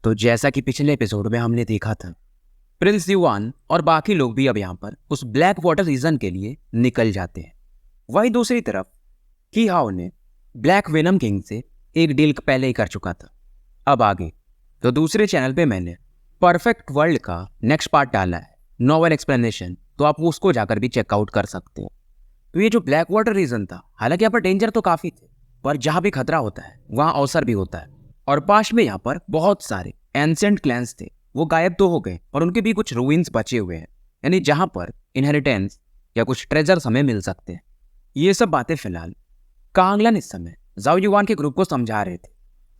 तो जैसा कि पिछले एपिसोड में हमने देखा था, प्रिंस युआन और बाकी लोग भी अब यहाँ पर उस ब्लैक वाटर रीजन के लिए निकल जाते हैं। वहीं दूसरी तरफ की हाउ ने ब्लैक वेनम किंग से एक डील पहले ही कर चुका था। अब आगे तो दूसरे चैनल पे मैंने परफेक्ट वर्ल्ड का नेक्स्ट पार्ट डाला है, नॉवल एक्सप्लेनेशन, तो आप उसको जाकर भी चेकआउट कर सकते हो। तो ये जो ब्लैक वाटर रीजन था, हालांकि यहाँ पर डेंजर तो काफ़ी थे, पर जहाँ भी खतरा होता है वहाँ अवसर भी होता है। और पास में यहाँ पर बहुत सारे एंसेंट क्लैंस थे, वो गायब तो हो गए और उनके भी कुछ रूइंस बचे हुए हैं, यानी जहाँ पर इनहेरिटेंस या कुछ ट्रेजर्स हमें मिल सकते हैं। ये सब बातें फिलहाल कांगलन इस समय जाओ युआन के ग्रुप को समझा रहे थे।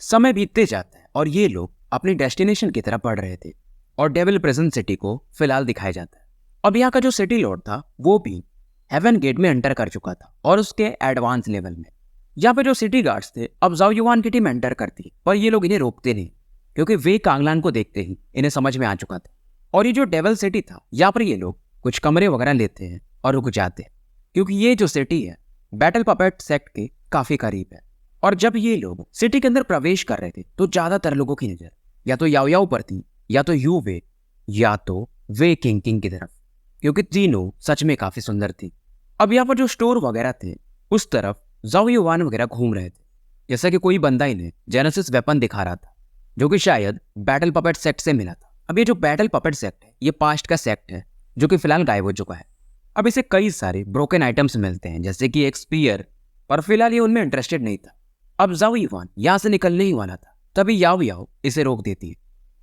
समय बीतते जाता है और ये लोग अपनी डेस्टिनेशन की तरफ बढ़ रहे थे और डेविल प्रिजन सिटी को फिलहाल दिखाया जाता है। अब यहाँ का जो सिटी लॉर्ड था वो भी हेवन गेट में एंटर कर चुका था और उसके एडवांस लेवल में। यहाँ पे जो सिटी गार्ड्स थे अब जाओ युआन की टीम एंटर करती, पर ये लोग इन्हें रोकते नहीं, क्योंकि वे कांगलान को देखते ही इन्हें समझ में आ चुका था। और ये जो डेविल सिटी था, यहाँ पर ये लोग कुछ कमरे वगैरह लेते हैं और रुक जाते हैं, क्योंकि ये जो सिटी है बैटल पपेट सेक्ट के काफी करीब है। और जब ये लोग सिटी के अंदर प्रवेश कर रहे थे तो ज्यादातर लोगों की नजर या तो याओ याओ पर थी, या तो यू वे, या तो वे किंग की तरफ, क्योंकि तीनों सच में काफी सुंदर थी। अब यहाँ पर जो स्टोर वगैरह थे उस तरफ जाओ युआन वगैरह घूम रहे थे, जैसा कि कोई बंदा इन्हें जेनेसिस वेपन दिखा रहा था, जो कि शायद बैटल पपेट सेक्ट से मिला था। अब ये जो बैटल पपेट सेक्ट है ये पास्ट का सेक्ट है, जो कि फिलहाल गायब हो चुका है। अब इसे कई सारे ब्रोकन आइटम्स मिलते हैं, जैसे कि एक स्पीयर, पर फिलहाल ये उनमें इंटरेस्टेड नहीं था। अब जाओ युआन यहाँ से निकलने ही वाला था, तभी याओ याओ इसे रोक देती है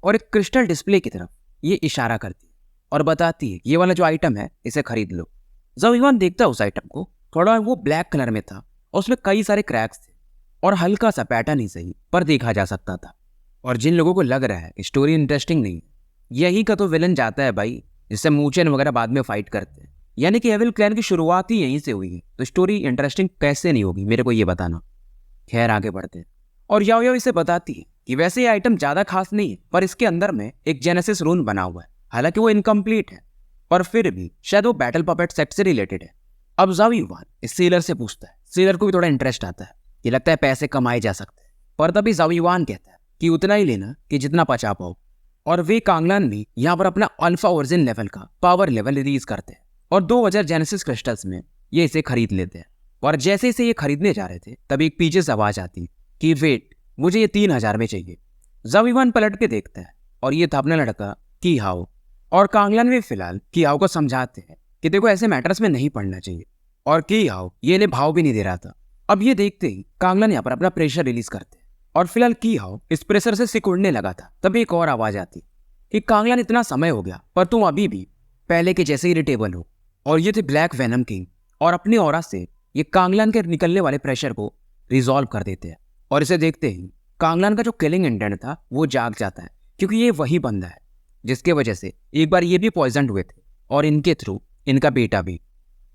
और एक क्रिस्टल डिस्प्ले की तरफ ये इशारा करती है और बताती है ये वाला जो आइटम है इसे खरीद लो। जाओ युआन देखता है उस आइटम को, थोड़ा वो ब्लैक कलर में था और उसमें कई सारे क्रैक्स थे और हल्का सा पैटर्न ही सही पर देखा जा सकता था। और जिन लोगों को लग रहा है कि स्टोरी इंटरेस्टिंग नहीं है, यही का तो विलन जाता है भाई, जिससे मूचेन वगैरह बाद में फाइट करते हैं, यानी कि एविल क्लैन की शुरुआत ही यहीं से हुई है, तो स्टोरी इंटरेस्टिंग कैसे नहीं होगी, मेरे को ये बताना। खैर आगे बढ़ते हैं और याओ याओ इसे बताती है कि वैसे ये आइटम ज्यादा खास नहीं है, पर इसके अंदर में एक जेनेसिस रून बना हुआ है, हालांकि वो इनकम्प्लीट है, पर फिर भी शायद वो बैटल पपेट सेक्ट से रिलेटेड है। अब जाओ युआन इस सेलर से पूछता है, सेलर को भी थोड़ा इंटरेस्ट आता है, ये लगता है पैसे कमाए जा सकते हैं, पर तभी जाओ युआन कहता है कि उतना ही लेना कि जितना पचा पाओ। और वे कांगलान भी यहाँ पर अपना अल्फा ओरिजिन लेवल का पावर लेवल रिलीज करते हैं और 2000 जेनेसिस क्रिस्टल्स में ये इसे खरीद लेते हैं। और जैसे इसे ये खरीदने जा रहे थे तभी एक पीछे से आवाज आती कि वेट, मुझे ये 3000 में चाहिए। जाओ युआन पलट के देखता है और ये था अपना लड़का की हाउ। और कांगलान भी फिलहाल की हाउ को समझाते हैं कि देखो ऐसे मैटर्स में नहीं पड़ना चाहिए, और की हाउ ये इन्हें भाव भी नहीं दे रहा था। अब ये देखते ही कांगलान यहाँ पर अपना प्रेशर रिलीज करते हैं और फिलहाल की हाउ इस प्रेशर से सिकुड़ने लगा था, तभी एक और आवाज आती कि कांगलान इतना समय हो गया पर तुम अभी भी पहले के जैसे इरिटेबल हो। और ये थे ब्लैक वेनम किंग, और अपनी ऑरा से ये कांगलान के निकलने वाले प्रेशर को रिजॉल्व कर देते हैं। और इसे देखते ही कांगलान का जो किलिंग इंटेंट था वो जाग जाता है, क्योंकि ये वही बंदा है जिसके वजह से एक बार ये भी पॉइजन हुए थे और इनके थ्रू इनका बेटा भी।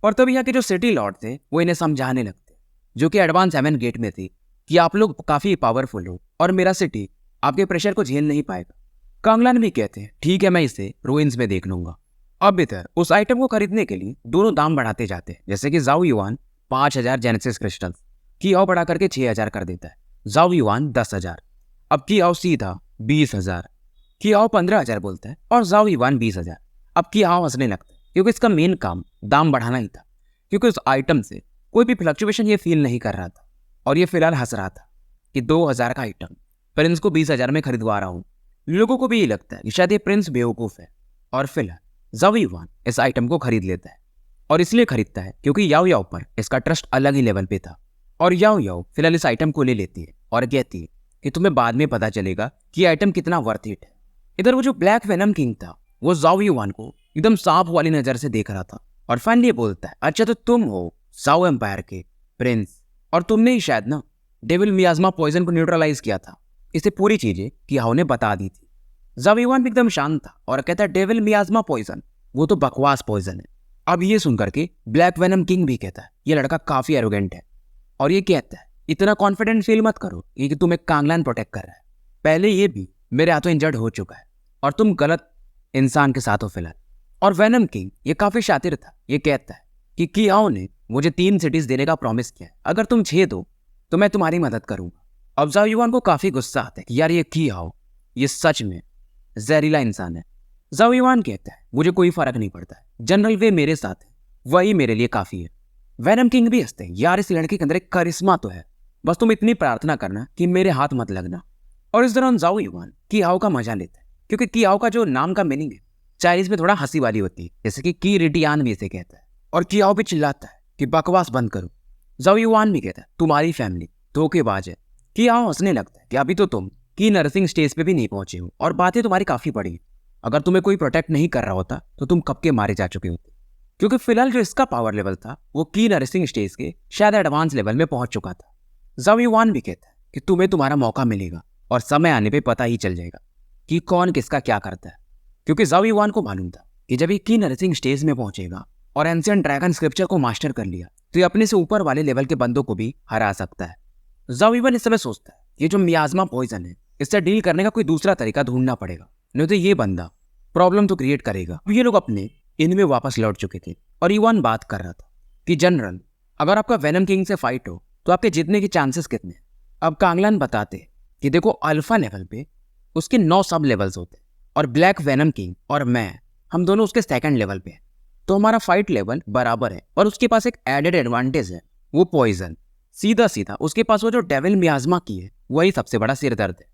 और तभी यहाँ के जो सिटी लॉर्ड थे वो इन्हें समझाने लगते, जो कि एडवांस हेवन गेट में थे, कि आप लोग काफी पावरफुल हो और मेरा सिटी आपके प्रेशर को झेल नहीं पाएगा। कांगलान भी कहते हैं ठीक है, मैं इसे रूइंस में देख लूंगा। अब इधर उस आइटम को खरीदने के लिए दोनों दाम बढ़ाते जाते हैं, जैसे कि जाओ युआन 5000 जेनेसिस क्रिस्टल्स, की हाउ बढ़ा करके 6000 कर देता है, जाओ युआन 10000, अब की हाउ सीधा 20000, की हाउ 15000 बोलता है और जाओ युआन 20000। अब की हाउ हंसने लगता है, क्योंकि इसका मेन काम दाम बढ़ाना ही था, क्योंकि उस आइटम से कोई भी फ्लक्चुएशन ये फील नहीं कर रहा था और ये फिलहाल हंस रहा था कि 2000 का आइटम प्रिंस को 20000 में खरीदवा रहा हूँ। लोगों को भी ये लगता है कि शायद ये प्रिंस बेवकूफ़ है, और फिलहाल जाओ युआन इस आइटम को खरीद लेता है, और इसलिए खरीदता है क्योंकि याओ याओ पर इसका ट्रस्ट अलग ही लेवल पे था। और याओ याओ फिलहाल इस आइटम को ले लेती है और कहती है कि तुम्हें बाद में पता चलेगा कि ये आइटम कितना वर्थ इट है। इधर वो जो ब्लैक वेनम किंग था वो जाओ युआन को एकदम सांप वाली नजर से देख रहा था और फाइनली बोलता है, अच्छा तो तुम हो जाओ एम्पायर के प्रिंस, और तुमने ही शायद ना डेविल मियाज़मा पॉइजन को न्यूट्रलाइज किया था। इसे पूरी चीजें की हाउ ने बता दी थी। जाओ युआन भी एकदम शांत था और कहता है डेविल मियाज़मा पॉइजन वो तो बकवास पॉइजन है। अब ये सुनकर के ब्लैक वेनम किंग भी कहता है ये लड़का काफी एरोगेंट है, और ये कहता है इतना कॉन्फिडेंट फील मत करो कि तुम एक कांगलान प्रोटेक्ट कर रहा है, पहले ये भी मेरे हाथों इंजर्ड हो चुका है और तुम गलत इंसान के साथ हो फिलहाल। और वेनम किंग ये काफी शातिर था, ये कहता है कि की हाउ ने मुझे 3 सिटीज देने का प्रॉमिस किया है, अगर तुम 6 दो तो मैं तुम्हारी मदद करूंगा। अब जाओ युआन को काफी गुस्सा आता है कि यार ये की हाउ ये सच में जहरीला इंसान है। जाओ युआन कहता है मुझे कोई फर्क नहीं पड़ता है, जनरल वे मेरे साथ है, वही मेरे लिए काफी है। वेनम किंग भी हंसते हैं, यार इस लड़के के अंदर एक करिश्मा तो है, बस तुम इतनी प्रार्थना करना कि मेरे हाथ मत लगना। और इस दौरान जाओ युआन की हाउ का मजा लेता है, क्योंकि की हाउ का जो नाम का मीनिंग है चाइनीज में थोड़ा हंसी वाली होती है, जैसे कि की रिटियान भी इसे कहता है। और की हाउ भी चिल्लाता है कि बकवास बंद करो। जाओ युआन भी कहता है तुम्हारी फैमिली धोखेबाज है। की हाउ हंसने लगता है कि अभी तो तुम की नर्सिंग स्टेज पे भी नहीं पहुंचे हो और बातें तुम्हारी काफी बड़ी हैं। अगर तुम्हें कोई प्रोटेक्ट नहीं कर रहा होता तो तुम कब के मारे जा चुके होते, क्योंकि फिलहाल जो इसका पावर लेवल था वो की नर्सिंग स्टेज के शायद एडवांस लेवल में पहुंच चुका था। जाओ युआन भी कहता है कि तुम्हें तुम्हारा मौका मिलेगा और समय आने पे पता ही चल जाएगा कि कौन किसका क्या करता है, क्योंकि जाओ युआन को मालूम था कि जब ये की नर्सिंग स्टेज में पहुंचेगा और एंशिएंट ड्रैगन स्क्रिप्चर को मास्टर कर लिया तो ये अपने से ऊपर वाले लेवल के बंदों को भी हरा सकता है। जाओ युआन इस समय सोचता है ये जो मियाज़मा पॉइजन है इससे डील करने का कोई दूसरा तरीका ढूंढना पड़ेगा, नहीं तो ये बंदा प्रॉब्लम तो क्रिएट करेगा। ये लोग अपने इनमें वापस लौट चुके थे और युआन बात कर रहा था कि जनरल अगर आपका वेनम किंग से फाइट हो तो आपके जीतने के चांसेस कितने। अब कांगलान बताते कि देखो अल्फा लेवल पे उसके 9 सब लेवल्स होते हैं और ब्लैक वेनम किंग और मैं हम दोनों उसके सेकंड लेवल पे हैं, तो हमारा फाइट लेवल बराबर है। और उसके पास एक एडेड एडवांटेज है, वो पॉइजन। सीधा सीधा उसके पास वो जो डेविल मियाज़मा की है वही सबसे बड़ा सिर दर्द है।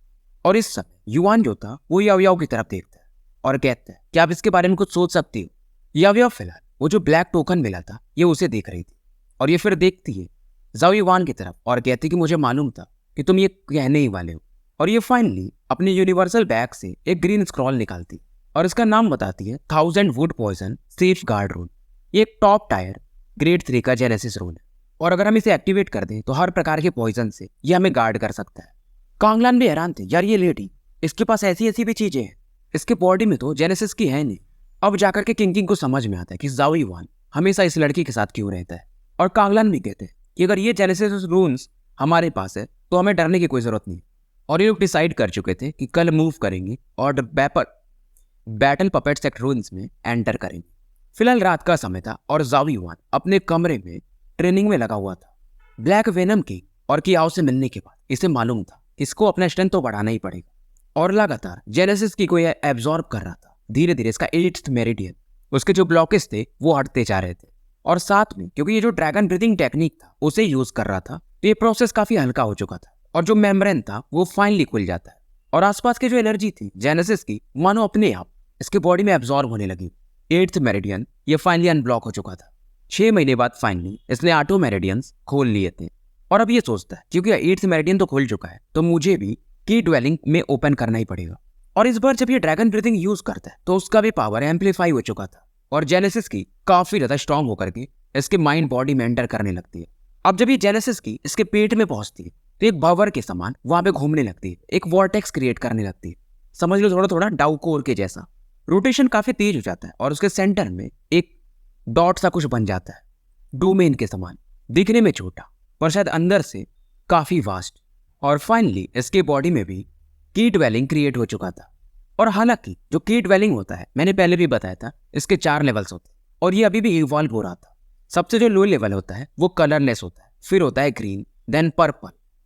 और इस समय युआन जो था वो याओ याओ की तरफ देखता है और कहता है कि आप इसके बारे में कुछ सोच सकती हो। याओ याओ फिलहाल वो जो ब्लैक टोकन मिला था ये उसे देख रही थी और ये फिर देखती है जाओ युआन की तरफ और कहती कि मुझे मालूम था कि तुम ये कहने ही वाले हो। और ये फाइनली अपने यूनिवर्सल बैग से एक ग्रीन स्क्रॉल निकालती और इसका नाम बताती है 1000 wood poison safeguard rule. ये एक टॉप टायर ग्रेड 3 का जेनेसिस रूल है और अगर हम इसे एक्टिवेट कर दें तो हर प्रकार के पॉइजन से ये हमें गार्ड कर सकता है। कांगलान भी हैरान थे, यार ये लेडी इसके पास ऐसी ऐसी भी चीजें हैं, इसके बॉडी में तो जेनेसिस की है नहीं। अब जाकर के किंग को समझ में आता है कि जाओ युआन हमेशा इस लड़की के साथ क्यों रहता है। और कांगलान भी कहते हैं कि अगर ये जेनेसिस रूल्स हमारे पास है तो हमें डरने की कोई जरूरत नहीं। और ये लोग डिसाइड कर चुके थे कि कल मूव करेंगे और बैटल पपेट सेक्ट रून्स में एंटर करेंगे। फिलहाल रात का समय था और जाओ युआन अपने कमरे में ट्रेनिंग में लगा हुआ था। ब्लैक वेनम की और की आओ से मिलने के बाद इसे मालूम था कि इसको अपना स्ट्रेंथ तो बढ़ाना ही पड़ेगा और लगातार जेनेसिस की को यह एब्जॉर्ब कर रहा था। धीरे धीरे इसका 8th मेरिडियन उसके जो ब्लॉकेज थे वो हटते जा रहे थे और साथ में क्योंकि ये जो ड्रैगन ब्रीथिंग टेक्निक था उसे यूज कर रहा था तो ये प्रोसेस काफी हल्का हो चुका था और जो मेम्ब्रेन था वो फाइनली खुल जाता है और आसपास की जो एनर्जी थी जेनेसिस की मानो अपने आप इसके बॉडी में एब्जॉर्ब होने लगी। 8th मेरिडियन ये फाइनली अनब्लॉक हो चुका था। 6 महीने बाद फाइनली इसने 8 मेरिडियंस खोल लिए थे और अब ये सोचता है क्योंकि 8th मेरिडियन तो खुल चुका है तो मुझे भी की ड्वेलिंग में ओपन करना ही पड़ेगा। और इस बार जब ये ड्रैगन ब्रीथिंग यूज करता है तो उसका भी पावर एम्पलीफाई हो चुका था और जेनेसिस की काफी ज्यादा स्ट्रांग होकर के इसके माइंड बॉडी में एंटर करने लगती है। अब जब ये जेनेसिस की इसके पेट में पहुंचती है तो एक भंवर के समान वहां पे घूमने लगती है, एक वॉर्टेक्स क्रिएट करने लगती है, समझ लो थोड़ा थोड़ा डाउकोर के जैसा। रोटेशन काफी तेज हो जाता है और उसके सेंटर में एक डॉट सा कुछ बन जाता है, डोमेन के समान, दिखने में छोटा पर शायद अंदर से काफी वास्ट। और फाइनली इसके बॉडी में भी की ड्वेलिंग क्रिएट हो चुका था। और हालांकि जो की ड्वेलिंग होता है मैंने पहले भी बताया था इसके 4 लेवल्स होते हैं और ये अभी भी इवॉल्व हो रहा था। सबसे जो लो लेवल होता है वो कलरलेस होता है, फिर होता है ग्रीन, देन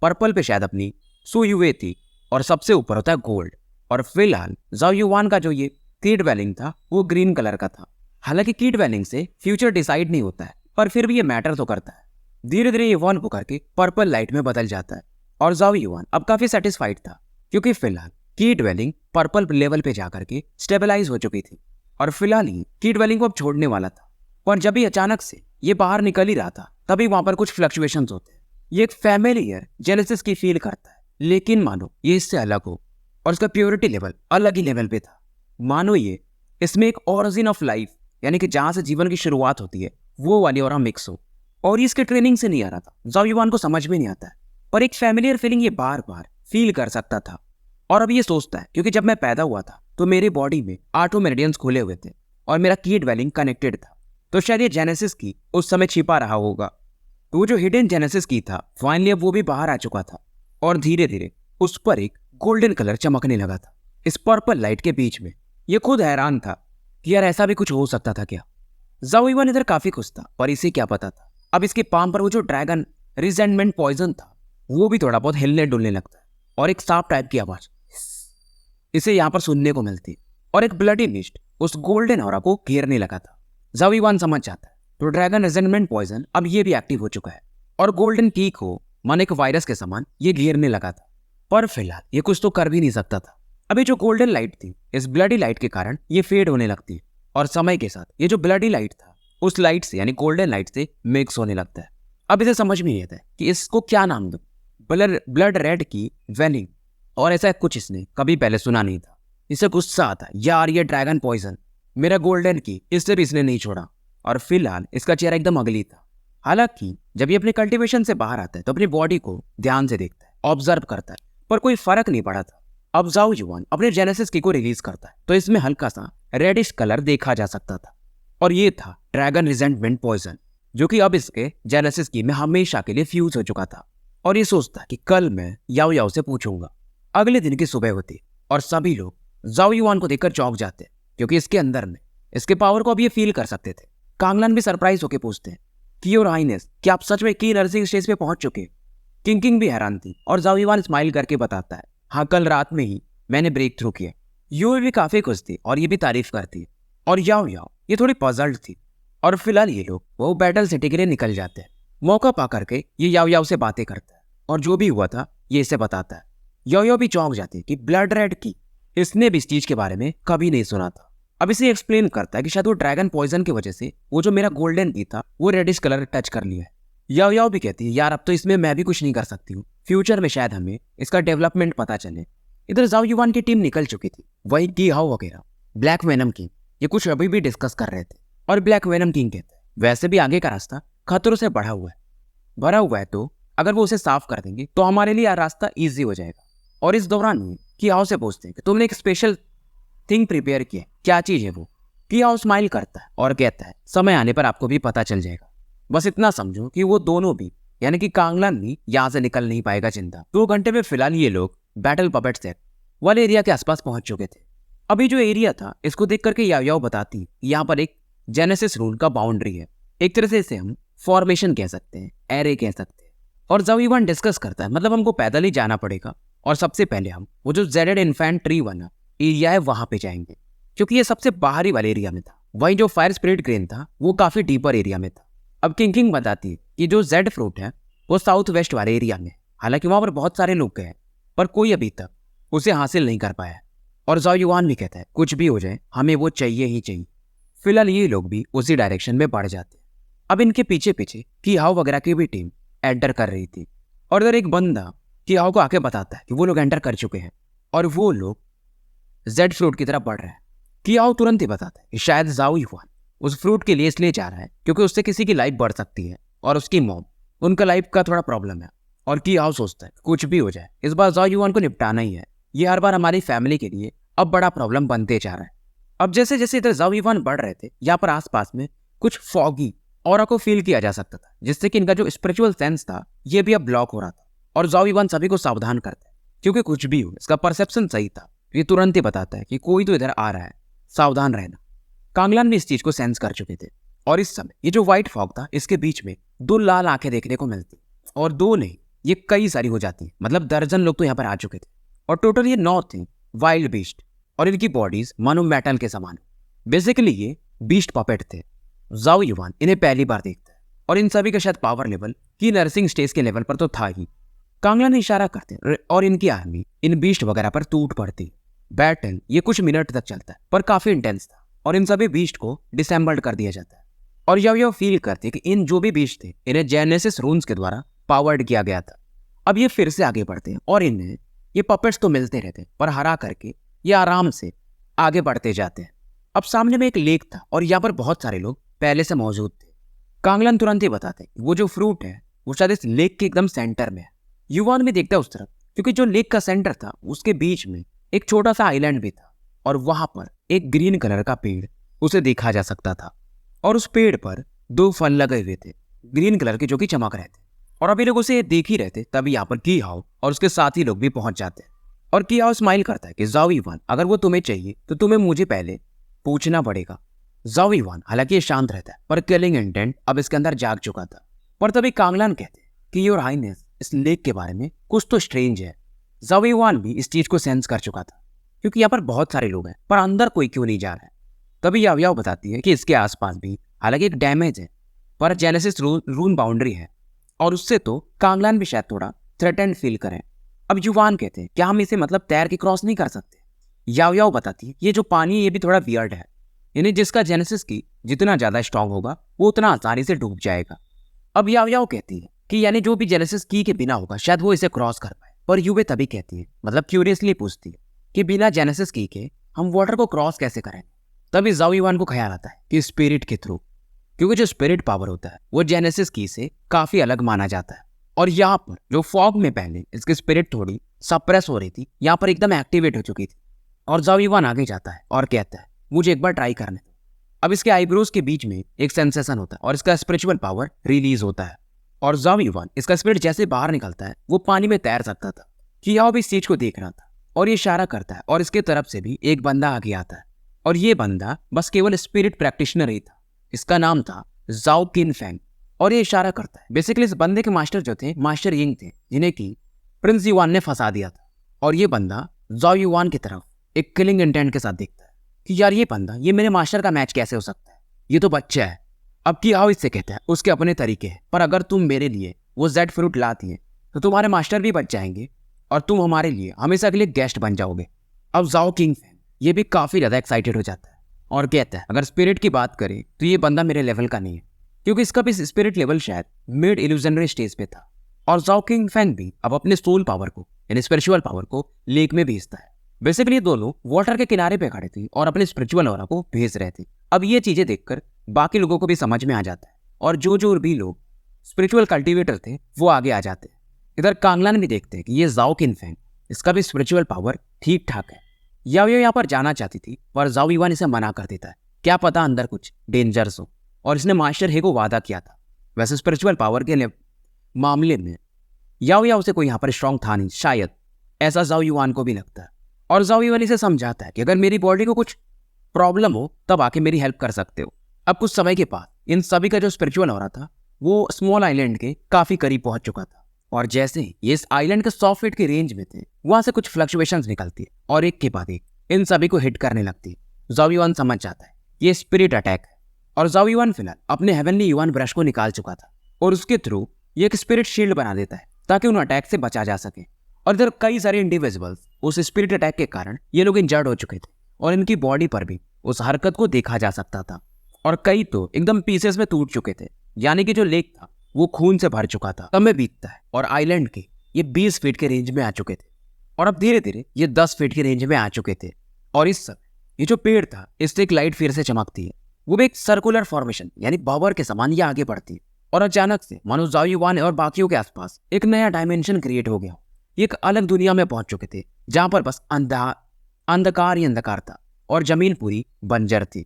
पर्पल पे शायद अपनी सुयुए थी और सबसे ऊपर होता है गोल्ड। और फिलहाल जाओ युआन का जो ये की ड्वेलिंग था वो ग्रीन कलर का था। हालांकि की ड्वेलिंग से फ्यूचर डिसाइड नहीं होता है पर फिर भी ये मैटर तो करता है। धीरे धीरे इवॉल्व होकर के पर्पल लाइट में बदल जाता है और जाओ युआन अब काफी सेटिस्फाइड था क्योंकि फिलहाल की ड्वेलिंग पर्पल लेवल पे जाकर के स्टेबलाइज हो चुकी थी और फिलहाल ही की ड्वेलिंग को अब छोड़ने वाला था। पर जब ये अचानक से ये बाहर निकल ही रहा था तभी वहां पर कुछ फ्लक्चुएशंस होते हैं। ये एक फैमिलियर जेनेसिस की फील करता है लेकिन मानो ये इससे अलग हो और इसका प्योरिटी लेवल अलग ही लेवल पे था। मानो ये इसमें एक ओरिजिन ऑफ लाइफ यानी कि जहां से जीवन की शुरुआत होती है वो वाली और मिक्स हो। और इसके ट्रेनिंग से नहीं आ रहा था, जाओ युआन को समझ में नहीं आता है पर एक फैमिलियर फीलिंग ये बार बार फील कर सकता था। और अब ये सोचता है क्योंकि जब मैं पैदा हुआ था तो मेरे बॉडी में 8 मेरिडियंस खुले हुए थे और मेरा की ड्वेलिंग कनेक्टेड था, तो शायद ये जेनेसिस की उस समय छिपा रहा होगा। तो वो जो हिडन जेनेसिस की था फाइनली अब वो भी बाहर आ चुका था और धीरे धीरे उस पर एक गोल्डन कलर चमकने लगा था इस पर्पल लाइट के बीच में। ये खुद हैरान था कि यार ऐसा भी कुछ हो सकता था क्या। जाओ युआन इधर काफी खुश था पर इसे क्या पता था अब इसके पाम पर वो जो ड्रैगन रिजेंटमेंट पॉइजन था वो भी थोड़ा बहुत हिलने डुलने लगता है और एक सांप टाइप की आवाज इसे यहाँ पर सुनने को मिलती और एक ब्लडी मिस्ट उस गोल्डन ऑरा को घेरने लगा था। जाओ युआन समझ जाता है तो ड्रैगन रिजेंटमेंट पॉइजन अब ये भी एक्टिव हो चुका है और गोल्डन की को मन एक वायरस के समान ये घेरने लगा था। पर फिलहाल ये कुछ तो कर भी नहीं सकता था। अभी जो गोल्डन लाइट थी इस ब्लडी लाइट के कारण ये फेड होने लगती है और समय के साथ ये जो ब्लडी लाइट था उस लाइट से यानी गोल्डन लाइट से मिक्स होने लगता है। अब इसे समझ में नहीं आता है कि इसको क्या नाम दूं। ब्लड रेड की वेनिंग और ऐसा कुछ इसने कभी पहले सुना नहीं था। इसे गुस्सा आता है, यार ये ड्रैगन पॉइजन मेरा गोल्डन की इससे भी इसने नहीं छोड़ा। और फिलहाल इसका चेहरा एकदम अगली था। हालांकि जब ये अपने कल्टीवेशन से बाहर आता है तो अपनी बॉडी को ध्यान से देखता है, ऑब्जर्व करता है, पर कोई फर्क नहीं पड़ा था। अब जाओ युआन अपने जेनेसिस की को रिलीज करता है तो इसमें हल्का सा रेडिश कलर देखा जा सकता था और ये था ड्रैगन रिजेंटमेंट पॉइजन, जो कि अब इसके जेनेसिस की में हमेशा के लिए फ्यूज हो चुका था। और ये सोचता कि कल मैं याओ याओ से पूछूंगा। अगले दिन की सुबह होती और सभी लोग जाओ युआन को देखकर चौंक जाते क्योंकि इसके अंदर में इसके पावर को अब ये फील कर सकते थे। कांगलान भी सरप्राइज होकर पूछते हैं कि योर हाइनेस क्या आप सच में की नर्सिंग स्टेज पे पहुंच चुके? किंग भी हैरान थी और जाओ युआन स्माइल करके बताता है, हाँ कल रात में ही मैंने ब्रेक थ्रू किया। यू भी काफी खुश थी और ये भी तारीफ करती है और याओ याओ ये थोड़ी पजल्ड थी। और फिलहाल ये लोग वो बैटल सिटी के लिए निकल जाते हैं। मौका पा करके ये याओ याओ से बातें करता है और जो भी हुआ था ये इसे बताता है। याओ याओ भी चौंक जाती है कि ब्लड रेड की इसने भी इस चीज के बारे में कभी नहीं सुना था। अब इसे एक्सप्लेन करता है कि शायद वो ड्रैगन पॉइजन की वजह से वो जो मेरा गोल्डन की था वो रेडिश कलर टच कर लिया है। याओ याओ भी कहती है, यार अब तो इसमें मैं भी कुछ नहीं कर सकती हूँ, फ्यूचर में शायद हमें इसका डेवलपमेंट पता चले। इधर जाओ युआन की टीम निकल चुकी थी, वही की हाउ वगैरह ब्लैक वेनम किंग ये कुछ अभी भी डिस्कस कर रहे थे और ब्लैक वेनम किंग कहते हैं वैसे भी आगे का रास्ता खतरों से भरा हुआ है तो अगर वो उसे साफ कर देंगे तो हमारे लिए रास्ता ईजी हो जाएगा। और इस दौरान की हाउ से पूछते हैं कि तुमने एक स्पेशल थिंग प्रिपेयर किया, क्या चीज है वो? की हाउ स्माइल करता है और कहता है समय आने पर आपको भी पता चल जाएगा। बस इतना समझो कि वो दोनों भी यानी कि कांगलान भी यहाँ से निकल नहीं पाएगा जिंदा। 2 घंटे में फिलहाल ये लोग बैटल पपेट सेट वाले एरिया के आसपास पहुंच चुके थे। अभी जो एरिया था इसको देख करके याओ याओ बताती यहाँ पर एक जेनेसिस रूल का बाउंड्री है। एक तरह से इसे हम फॉर्मेशन कह सकते हैं, एरे कह सकते हैं। और जाओ युआन डिस्कस करता है मतलब हमको पैदल ही जाना पड़ेगा और सबसे पहले हम वो जो जेडेड इन्फेंट्री वाला एरिया है वहां पे जाएंगे क्योंकि ये सबसे बाहरी वाले एरिया में था। वहीं जो फायर स्पिरिट ग्रेन था वो काफी डीपर एरिया में था। अब किंग बताती है कि जो जेड फ्रूट है वो साउथ वेस्ट वाले एरिया में, हालांकि वहां पर बहुत सारे लोग गए पर कोई अभी तक उसे हासिल नहीं कर पाया। और जाओ युआन भी कहता है कुछ भी हो जाए हमें वो चाहिए ही चाहिए। फिलहाल ये लोग भी उसी डायरेक्शन में बढ़ जाते हैं। अब इनके पीछे पीछे की हाउ वगैरह की भी टीम एंटर कर रही थी और इधर एक बंदा की हाउ को आके बताता है कि वो लोग एंटर कर चुके हैं और वो लोग जेड फ्रूट की तरफ बढ़ रहे हैं। की हाउ तुरंत ही बताता है कि शायद जाओ युआन उस फ्रूट के लिए इसलिए जा रहा है क्योंकि उससे किसी की लाइफ बढ़ सकती है और उसकी मॉम उनका लाइफ का थोड़ा प्रॉब्लम है। और की हाउ सोचता है कुछ भी हो जाए इस बार जाओ युआन को निपटाना ही है, ये हर बार हमारी फैमिली के लिए अब बड़ा प्रॉब्लम बनते जा रहा है। अब जैसे जैसे इधर जाओ युआन बढ़ रहे थे यहाँ पर आसपास में कुछ फॉगी ऑरा को फील किया जा सकता था जिससे कि इनका जो स्पिरिचुअल सेंस था ये भी अब ब्लॉक हो रहा था। और जाओ युआन सभी को सावधान करता है क्योंकि कुछ भी हो इसका परसेप्शन सही था। ये तुरंत ही बताता है कि कोई तो इधर आ रहा है, सावधान रहना। कांगलान भी इस चीज को सेंस कर चुके थे और इस समय ये जो व्हाइट फॉग था इसके बीच में 2 लाल आंखें देखने को मिलती और 2 नहीं ये कई सारी हो जाती, मतलब दर्जन लोग तो यहाँ पर आ चुके थे और टोटल ये 9 थे वाइल्ड बीस्ट और इनकी बॉडीज मानो मेटल के समान। बेसिकली ये बीस्ट पपेट थे। जाओ युआन इन्हें पहली बार देखता है और इन सभी का शायद पावर लेवल की नर्सिंग स्टेज के लेवल पर तो था ही। कांगलान इशारा करते और इनकी आर्मी इन बीस्ट वगैरह पर टूट पड़ती। बैटल ये कुछ मिनट तक चलता है पर काफी इंटेंस था और इन सभी बीस्ट को डिसेंबल्ड कर दिया जाता है। और याओ फील करते कि इन जो भी बीस्ट थे इन्हें जेनेसिस रून्स के द्वारा पावर्ड किया गया था। अब ये फिर से आगे बढ़ते हैं और इन्हें ये पपेट्स तो मिलते रहते हैं पर हरा करके ये आराम से आगे बढ़ते जाते हैं। अब सामने में एक लेक था और यहाँ पर बहुत सारे लोग पहले से मौजूद थे। कांगलान तुरंत ही बताते हैं वो जो फ्रूट है वो शायद इस लेक के एकदम सेंटर में है। युआन भी देखता है उस तरफ क्योंकि जो लेक का सेंटर था उसके बीच में एक छोटा सा आइलैंड भी था और वहां पर एक ग्रीन कलर का पेड़ उसे देखा जा सकता था और उस पेड़ पर 2 फल लगे हुए थे ग्रीन कलर के जो कि चमक रहे थे। और अभी लोग उसे देख ही रहे थे तभी यहाँ पर की हाउ और उसके साथी लोग भी पहुंच जाते हैं। और की हाउ स्माइल करता है कि जाओ युआन अगर वो तुम्हें चाहिए तो तुम्हें मुझे पहले पूछना पड़ेगा। जाओ युआन हालांकि ये शांत रहता है पर किलिंग इंटेंट अब इसके अंदर जाग चुका था। पर तभी कांगलान कहते हैं कि योर हाइनेस इस लेक के बारे में कुछ तो स्ट्रेंज है। जाओ युआन भी इस चीज को सेंस कर चुका था क्योंकि यहाँ पर बहुत सारे लोग हैं पर अंदर कोई क्यों नहीं जा रहा है। तभी याओ याओ बताती है कि इसके आसपास भी हालांकि एक डैमेज है पर जेनेसिस रून बाउंड्री है और उससे तो कांगलान भी शायद थोड़ा थ्रेटेंड फील करें। अब युवान कहते हैं क्या हम इसे मतलब तैर के क्रॉस नहीं कर सकते। याओ याओ बताती है ये जो पानी है ये भी थोड़ा वियर्ड है, यानी जिसका जेनेसिस की जितना ज्यादा स्ट्रांग होगा वो उतना आसानी से डूब जाएगा। अब याओ याओ कहती है कि यानी जो भी जेनेसिस की के बिना होगा शायद वो इसे क्रॉस कर पाए। पर यूवे तभी कहती है मतलब क्यूरियसली पूछती है कि बिना जेनेसिस की के हम वाटर को क्रॉस कैसे करेंगे। तभी जाओ युवान को ख्याल आता है कि स्पिरिट के थ्रू, क्योंकि जो स्पिरिट पावर होता है वो जेनेसिस की से काफी अलग माना जाता है। और यहाँ पर जो फॉग में पहले इसकी स्पिरिट थोड़ी सप्रेस हो रही थी यहाँ पर एकदम एक्टिवेट हो चुकी थी। और जाओ युवान आगे जाता है और कहता है मुझे एक बार ट्राई करने दो। अब इसके आईब्रोज के बीच में एक सेंसेशन होता है और इसका स्पिरिचुअल पावर रिलीज होता है। और जाओ युवान इसका स्पिरिट जैसे बाहर निकलता है वो पानी में तैर सकता था। कियाओ भी इस चीज को देख रहा था और ये इशारा करता है और इसके तरफ से भी एक बंदा आगे आता है। और ये बंदा बस केवल स्पिरिट प्रैक्टिशनर ही था, इसका नाम था जाओ किन फैंग। और ये इशारा करता है बेसिकली इस बंदे के मास्टर जो थे मास्टर यिंग थे जिन्हें कि प्रिंस युवान ने फंसा दिया था। और ये बंदा जाओ युवान की तरफ एक किलिंग इंटेंट के साथ देखता है कि यार ये बंदा ये मेरे मास्टर का मैच कैसे हो सकता है, ये तो बच्चा है। अब कियाओ इससे कहता है उसके अपने तरीके हैं पर अगर तुम मेरे लिए वो जेड फ्रूट लाती है तो तुम्हारे मास्टर भी बच जाएंगे और तुम हमारे लिए हमेशा के लिए गेस्ट बन जाओगे। अब जाओ किंग फैन ये भी काफी ज्यादा एक्साइटेड हो जाता है और कहता है अगर स्पिरिट की बात करें तो ये बंदा मेरे लेवल का नहीं है, क्योंकि इसका भी स्पिरिट लेवल शायद मिड इल्यूजनरी स्टेज पे था। और जाओ किंग फैंग भी अब अपने सोल पावर को यानी स्पिरिचुअल पावर को लेक में भेजता है। बेसिकली ये दोनों वाटर के किनारे पे खड़े थे और अपने स्पिरिचुअल ऑरा को भेज रहे थे। अब ये चीजें देखकर बाकी लोगों को भी समझ में आ जाता है और जो भी लोग स्पिरिचुअल कल्टिवेटर थे वो आगे आ जाते हैं। इधर कांगलान भी देखते हैं कि ये जाओ किन फैंग इसका भी स्पिरिचुअल पावर ठीक ठाक है। याओ यहाँ पर जाना चाहती थी पर जाओ युवान इसे मना कर देता है, क्या पता अंदर कुछ डेंजर्स हो। और इसने मास्टर हे को वादा किया था। वैसे स्पिरिचुअल पावर के मामले में याओ से कोई यहाँ पर स्ट्रांग था नहीं शायद, ऐसा जाओ युवान को भी लगता है। और जाओ युवान इसे समझाता है कि अगर मेरी बॉडी को कुछ प्रॉब्लम हो तब आके मेरी हेल्प कर सकते हो। अब कुछ समय के बाद इन सभी का जो स्पिरिचुअल हो रहा था वो स्मॉल आइलैंड के काफी करीब पहुंच चुका था। और जैसे ही ये इस आइलैंड के 100 फीट के रेंज में थे वहां से कुछ फ्लक्चुएशंस निकलती है और एक के बाद एक इन सभी को हिट करने लगती है। जाओ युवान समझ जाता है ये स्पिरिट अटैक है। और जाओ युवान फिलहाल अपने हेवनली युवान ब्रश को निकाल चुका था और उसके थ्रू ये एक स्पिरिट शील्ड बना देता है ताकि उन अटैक से बचा जा सके। और इधर कई सारे इंडिविजुअल्स उस स्पिरिट अटैक के कारण ये लोग इंजर्ड हो चुके थे और इनकी बॉडी पर भी उस हरकत को देखा जा सकता था और कई तो एकदम पीसेस में टूट चुके थे, यानी कि जो लेक था वो खून से भर चुका था। समय बीतता है और आइलैंड के ये 20 फीट के रेंज में आ चुके थे और अब धीरे धीरे ये 10 फीट के रेंज में आ चुके थे। और इस समय ये जो पेड़ था इससे एक लाइट फिर से चमकती है, वो भी एक सर्कुलर फॉर्मेशन यानी बावर के समान ये आगे बढ़ती है। और अचानक से मानो जाओ युवान और बाकियों के आसपास एक नया डायमेंशन क्रिएट हो गया। ये एक अलग दुनिया में पहुंच चुके थे जहां पर बस अंधकार ही अंधकार था और जमीन पूरी बंजर थी।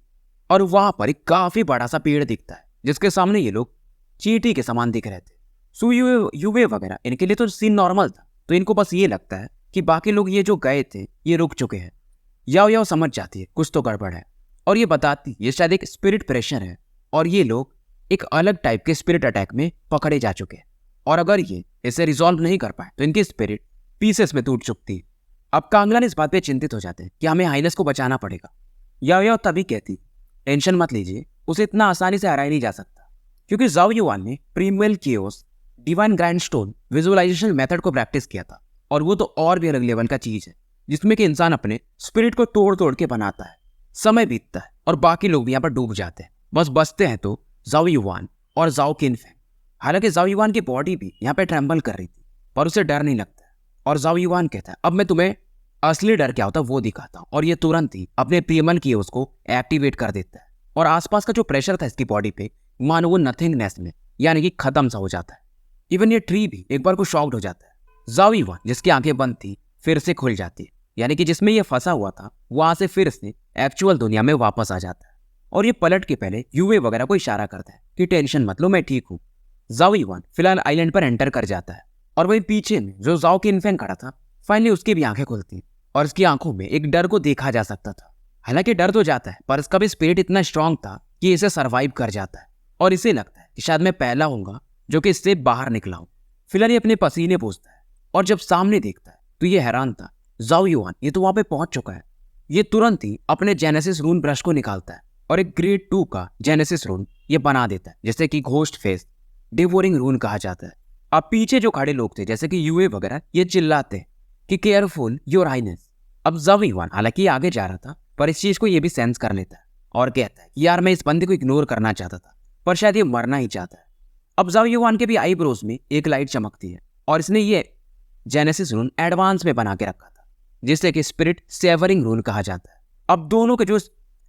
और वहां पर एक काफी बड़ा सा पेड़ दिखता है जिसके सामने ये लोग चींटी के समान दिख रहे थे। सो युवे वगैरह इनके लिए तो सीन नॉर्मल था, तो इनको बस ये लगता है कि बाकी लोग ये जो गए थे ये रुक चुके हैं। याओ समझ जाती है कुछ तो गड़बड़ है और ये बताती ये शायद एक स्पिरिट प्रेशर है और ये लोग एक अलग टाइप के स्पिरिट अटैक में पकड़े जा चुके हैं और अगर ये इसे रिजॉल्व नहीं कर पाए तो इनकी स्पिरिट पीसेस में टूट चुकती है। अब कांगलान इस बात पे चिंतित हो जाते हैं कि हमें हाइनेस को बचाना पड़ेगा। याओ तभी कहती टेंशन मत लीजिए, उसे इतना आसानी से हराया नहीं जा सकता, क्योंकि जाओ युवान ने primeval chaos divine grand stone visualisation method को प्रैक्टिस किया था और वो तो और भी अलग लेवल का चीज है जिसमें कि इंसान अपने स्पिरिट को तोड़ तोड़ के बनाता है। समय बीतता है और बाकी लोग भी यहाँ पर डूब जाते हैं, बस बचते हैं तो जाओ युवान और जाओ किन फैंग। हालांकि जाओ युवान की बॉडी भी यहाँ पे ट्रेम्बल कर रही थी पर उसे डर नहीं लगता और जाओ युवान कहता है अब मैं तुम्हें असली डर क्या होता है वो दिखाता हूँ। और ये तुरंत ही अपने प्रीमल की उसको एक्टिवेट कर देता है और आसपास का जो प्रेशर था इसकी बॉडी पे मानो वो नथिंगनेस में यानी कि खत्म सा हो जाता है। इवन ये ट्री भी एक बार को शॉक्ड हो जाता है। जाओ युवान जिसकी आंखें बंद थी फिर से खुल जाती है, यानी कि जिसमें ये फंसा हुआ था वहां से फिर से एक्चुअल दुनिया में वापस आ जाता है। और ये पलट के पहले यूवे वगैरह को इशारा करता है कि टेंशन मत लो मैं ठीक हूँ। जाओ युवान फिलहाल आइलैंड पर एंटर कर जाता है और वही पीछे में जो जाओ किन फैंग खड़ा था फाइनली उसकी भी आंखें खुलती और उसकी आंखों में एक डर को देखा जा सकता था। हालांकि डर तो जाता है पर इसका भी स्पिरिट इतना स्ट्रांग था कि इसे सर्वाइव कर जाता है और इसे लगता है कि शायद मैं पहला हूंगा जो कि इससे बाहर निकला हूं। फिलहाल ये अपने पसीने पोंछता है और जब सामने देखता है तो ये हैरान था, जाओ युवान ये तो वहां पे पहुंच चुका है ये तुरंत ही अपने जेनेसिस रून ब्रश को निकालता है और एक ग्रेड 2 का जेनेसिस रून ये बना देता है, जिसे कि घोस्ट फेस डिवोरिंग रून कहा जाता है। अब पीछे जो खड़े लोग थे जैसे कि यूए वगैरह, ये चिल्लाते हैं कि केयरफुल योर हाइनेस। अब ज़वी-1 हालांकि आगे जा रहा था पर इस चीज को ये भी सेंस कर लेता है और कहता है यार मैं इस बंदे को इग्नोर करना चाहता था पर शायद ये मरना ही चाहता है। अब ज़वी-1 के भी आईब्रोज में एक लाइट चमकती है और इसने ये जेनेसिस रून एडवांस में बना के रखा था, जिसे कि स्पिरिट सेवरिंग रून कहा जाता है। अब दोनों के जो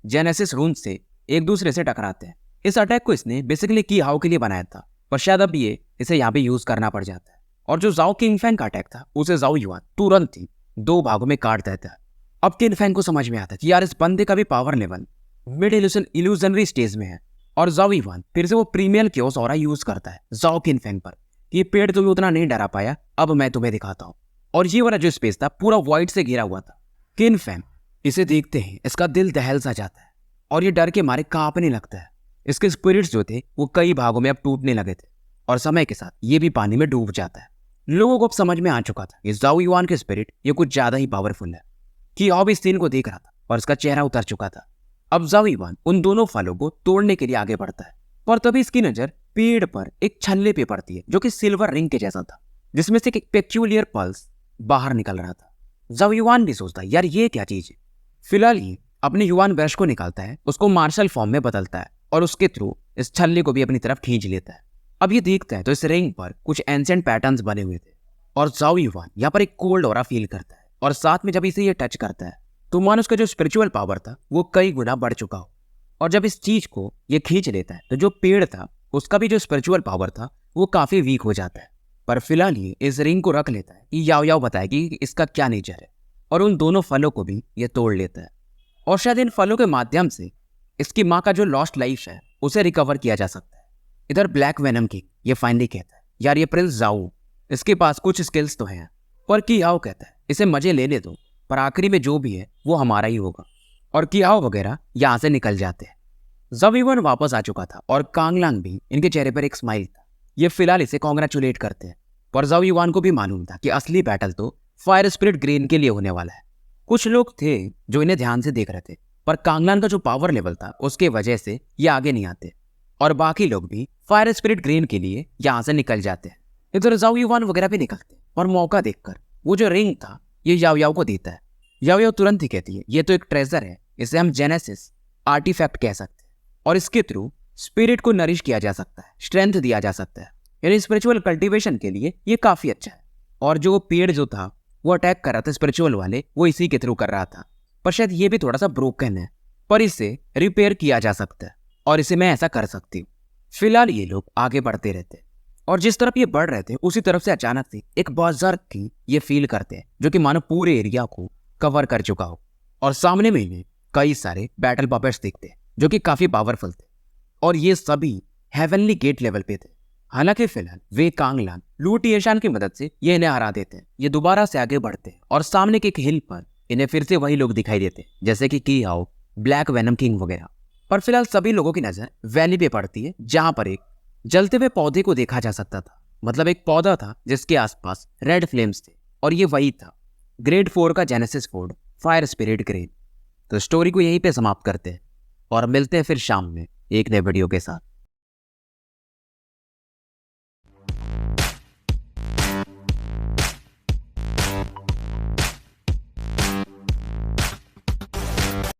जेनेसिस रून से एक दूसरे से टकराते हैं। इस अटैक को इसने बेसिकली की हाउ के लिए बनाया था पर शायद अब ये इसे यहाँ पे यूज करना पड़ जाता है। और जो जाओ किंगफैंग का अटैक था उसे ज़वी-1 तुरंत ही 2 भागों में काट देता है। अब किंगफैंग को समझ में आता है कि यार इस बंदे का भी power level mid illusionary stage में है और ज़वी-1 फिर से वो प्रीमियल क्योस ऑरा यूज करता है जाओ किंगफैंग पर कि ये पेड़ तुम्हें उतना नहीं डरा पाया, अब मैं तुम्हें दिखाता हूँ। और ये वाला जो स्पेस था पूरा वाइट से घिरा हुआ था। किंगफैंग इसे देखते ही इसका दिल दहल सा जाता है और ये डर के मारे कांपने लगता है। इसके स्पिरिट्स जो थे वो कई भागों में अब टूटने लगे थे और समय के साथ ये भी पानी में डूब जाता है। लोगों को अब समझ में आ चुका था कि ज़वी-1 के स्पिरिट ये कुछ ज्यादा ही पावरफुल है। कि अब इस सीन को देख रहा था और इसका चेहरा उतर चुका था। अब ज़वी-1 उन दोनों फलों को तोड़ने के लिए आगे बढ़ता है पर तभी इसकी नजर पेड़ पर एक छल्ले पे पड़ती है जो कि सिल्वर रिंग के जैसा था, जिसमें से एक पेक्यूलियर पल्स बाहर निकल रहा था। ज़वी-1 भी सोचता है यार ये क्या चीज है। फिलहाल ये अपने युवान ब्रश को निकालता है, उसको मार्शल फॉर्म में बदलता है और उसके थ्रू इस छल्ले को भी अपनी तरफ खींच लेता है। अब ये देखता है तो इस रिंग पर कुछ एंशिएंट पैटर्न्स बने हुए थे और ज़वी-1 यहाँ पर एक कोल्ड ऑरा फील करता है और साथ में जब इसे ये टच करता है तो मानो उसका जो स्पिरिचुअल पावर था वो कई गुना बढ़ चुका हो। और जब इस चीज को ये खींच लेता है तो जो पेड़ था उसका भी जो स्पिरिचुअल पावर था वो काफी वीक हो जाता है। पर फिलहाल ये इस रिंग को रख लेता है कि याओ याओ बताएगी कि इसका क्या नेचर है और उन दोनों फलों को भी ये तोड़ लेता है और शायद इन फलों के माध्यम से इसकी माँ का जो लॉस्ट लाइफ है उसे रिकवर किया जा सकता है। इधर ब्लैक वेनम किंग ये फाइनली कहता है यार ये प्रिंस जाओ इसके पास कुछ स्किल्स तो हैं, पर की हाओ कहता है इसे मजे लेने दो पर आखिरी में जो भी है वो हमारा ही होगा। और की हाओ वगैरह यहाँ से निकल जाते हैं। ज़वी-1 वापस आ चुका था और कांगलांग भी इनके चेहरे पर एक स्माइल था। ये फिलहाल इसे कॉन्ग्रेचुलेट करते हैं पर ज़वी-1 को भी मालूम था कि असली बैटल तो फायर स्पिरिट ग्रेन के लिए होने वाला है। कुछ लोग थे जो इन्हें ध्यान से देख रहे थे पर कांगलांग का जो पावर लेवल था उसके वजह से ये आगे नहीं आते और बाकी लोग भी फायर स्पिरिट ग्रेन के लिए यहाँ से निकल जाते हैं। इधर ज़वी-1 वगैरह भी निकलते हैं और मौका देखकर वो जो रिंग था ये याओ याओ को देता है। याओ याओ तुरंत ही कहती है ये तो एक ट्रेजर है, इसे हम जेनेसिस आर्टिफैक्ट कह सकते हैं और इसके थ्रू स्पिरिट को नरिश किया जा सकता है, स्ट्रेंथ दिया जा सकता है, यानी स्पिरिचुअल कल्टीवेशन के लिए ये काफी अच्छा है। और जो पेड़ जो था वो अटैक कर रहा था स्पिरिचुअल वाले, वो इसी के थ्रू कर रहा था पर शायद ये भी थोड़ा सा ब्रोकन है पर इसे रिपेयर किया जा सकता है और इसे मैं ऐसा कर सकती हूँ। फिलहाल ये लोग आगे बढ़ते रहते हैं और जिस तरफ ये बढ़ रहे थे उसी तरफ से अचानक से एक बर्ज़र्क की ये फील करते हैं जो कि मानो पूरे एरिया को कवर कर चुका हो और सामने में इन्हें कई सारे बैटल पपेट्स दिखते हैं जो कि काफी पावरफुल थे और ये सभी हेवनली गेट लेवल पे थे। हालांकि फिलहाल वे कांगलांग लू टिएशान की मदद से ये इन्हें हरा देते हैं। ये दोबारा से आगे बढ़ते हैं और सामने के एक हिल पर इन्हें फिर से वही लोग दिखाई देते हैं जैसे कि की हाओ, ब्लैक वेनम किंग वगैरह। पर फिलहाल सभी लोगों की नजर वैली पे पड़ती है जहां पर एक जलते हुए पौधे को देखा जा सकता था। मतलब एक पौधा था जिसके आसपास रेड फ्लेम्स थे और ये वही था ग्रेड 4 का genesis Ford fire spirit grain. तो स्टोरी को यहीं पे समाप्त करते हैं और मिलते हैं फिर शाम में एक नए वीडियो के साथ।